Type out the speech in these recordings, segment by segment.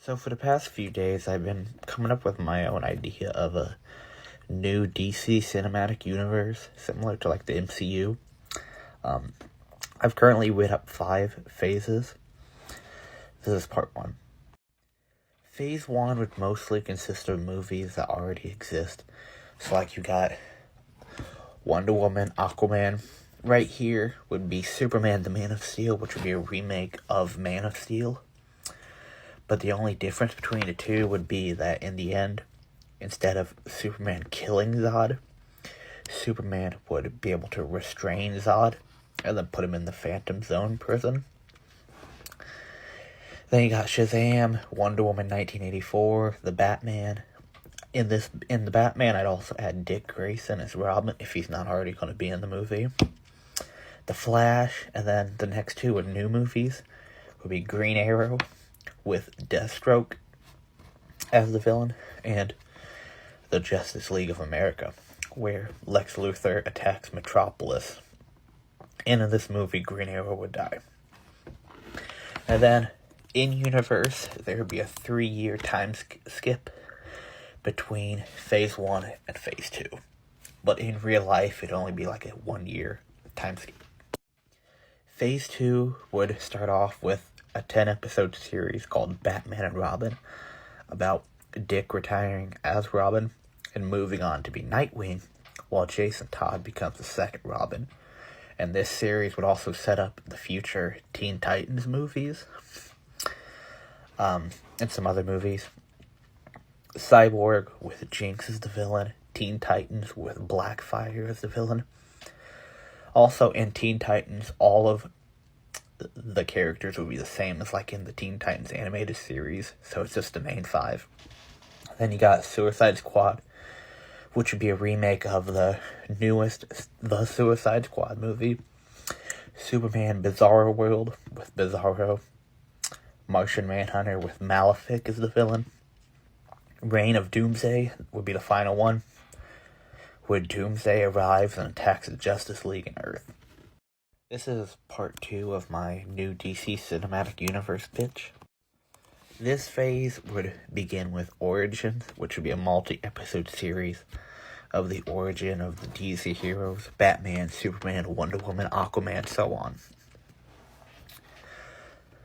So for the past few days, I've been coming up with my own idea of a new DC cinematic universe, similar to like the MCU. I've currently read up 5 phases. This is part 1. Phase 1 would mostly consist of movies that already exist. So like you got Wonder Woman, Aquaman. Right here would be Superman the Man of Steel, which would be a remake of Man of Steel. But the only difference between the two would be that in the end, instead of Superman killing Zod, Superman would be able to restrain Zod and then put him in the Phantom Zone prison. Then you got Shazam, Wonder Woman 1984, The Batman. In the Batman, I'd also add Dick Grayson as Robin if he's not already going to be in the movie. The Flash, and then the next 2 are new movies, would be Green Arrow with Deathstroke as the villain, and the Justice League of America, where Lex Luthor attacks Metropolis. And in this movie, Green Arrow would die. And then, in-universe, there would be a 3-year time skip between Phase 1 and Phase 2. But in real life, it'd only be like a 1-year time skip. Phase 2 would start off with a 10-episode series called Batman and Robin, about Dick retiring as Robin and moving on to be Nightwing, while Jason Todd becomes the second Robin. And this series would also set up the future Teen Titans movies, and some other movies. Cyborg with Jinx as the villain, Teen Titans with Blackfire as the villain. Also in Teen Titans, all of the characters would be the same as like in the Teen Titans animated series, so it's just the main 5. Then you got Suicide Squad, which would be a remake of the newest The Suicide Squad movie. Superman Bizarro World with Bizarro. Martian Manhunter with Malefic as the villain. Reign of Doomsday would be the final one, where Doomsday arrives and attacks the Justice League and Earth. This is part 2 of my new DC Cinematic Universe pitch. This phase would begin with Origins, which would be a multi-episode series of the origin of the DC heroes, Batman, Superman, Wonder Woman, Aquaman, so on.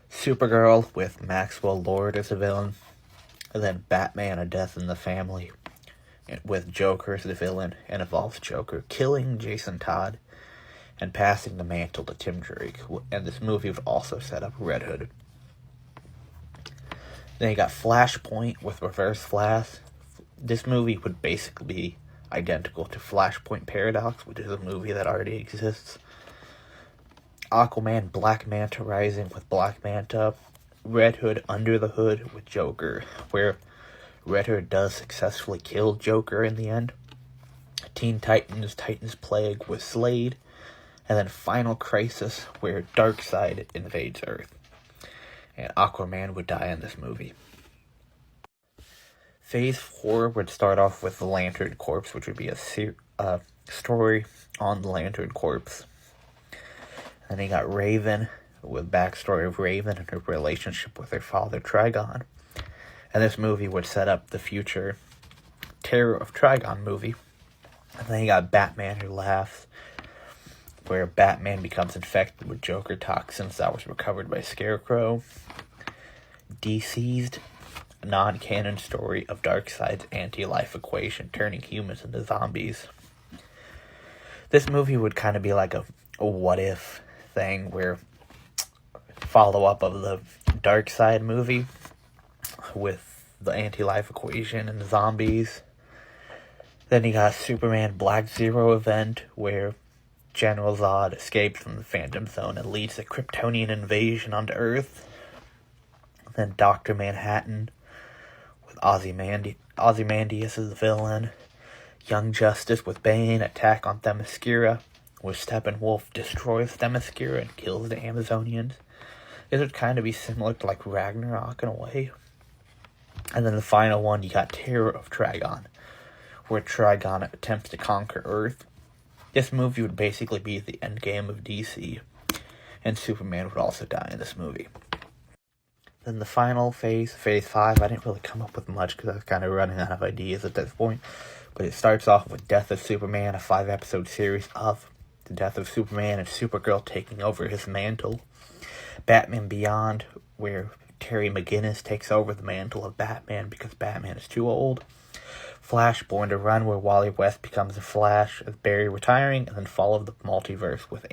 Supergirl with Maxwell Lord as a villain, and then Batman: A Death in the Family, with Joker as the villain, and involves Joker killing Jason Todd and passing the mantle to Tim Drake. And this movie would also set up Red Hood. Then you got Flashpoint with Reverse Flash. This movie would basically be identical to Flashpoint Paradox, which is a movie that already exists. Aquaman Black Manta Rising with Black Manta. Red Hood Under the Hood with Joker, where Red Hood does successfully kill Joker in the end. Teen Titans Titans Plague with Slade. And then Final Crisis, where Darkseid invades Earth. And Aquaman would die in this movie. Phase 4 would start off with the Lantern Corps, which would be a story on the Lantern Corps. And then you got Raven, with backstory of Raven and her relationship with her father, Trigon. And this movie would set up the future Terror of Trigon movie. And then you got Batman Who Laughs, where Batman becomes infected with Joker toxins that was recovered by Scarecrow. DC's non-canon story of Darkseid's anti-life equation turning humans into zombies. This movie would kind of be like a what-if thing, where follow-up of the Darkseid movie with the anti-life equation and the zombies. Then you got Superman Black Zero event, where General Zod escapes from the Phantom Zone and leads a Kryptonian invasion onto Earth. Then Dr. Manhattan with Ozymandias as the villain. Young Justice with Bane attack on Themyscira, where Steppenwolf destroys Themyscira and kills the Amazonians. This would kind of be similar to like Ragnarok in a way. And then the final one, you got Terror of Trigon, where Trigon attempts to conquer Earth. This movie would basically be the endgame of DC, and Superman would also die in this movie. Then the final phase, phase 5, I didn't really come up with much because I was kind of running out of ideas at this point. But it starts off with Death of Superman, a 5-episode series of the death of Superman and Supergirl taking over his mantle. Batman Beyond, where Terry McGinnis takes over the mantle of Batman because Batman is too old. Flash, Born to Run, where Wally West becomes the Flash, as Barry retiring, and then Fall of the Multiverse with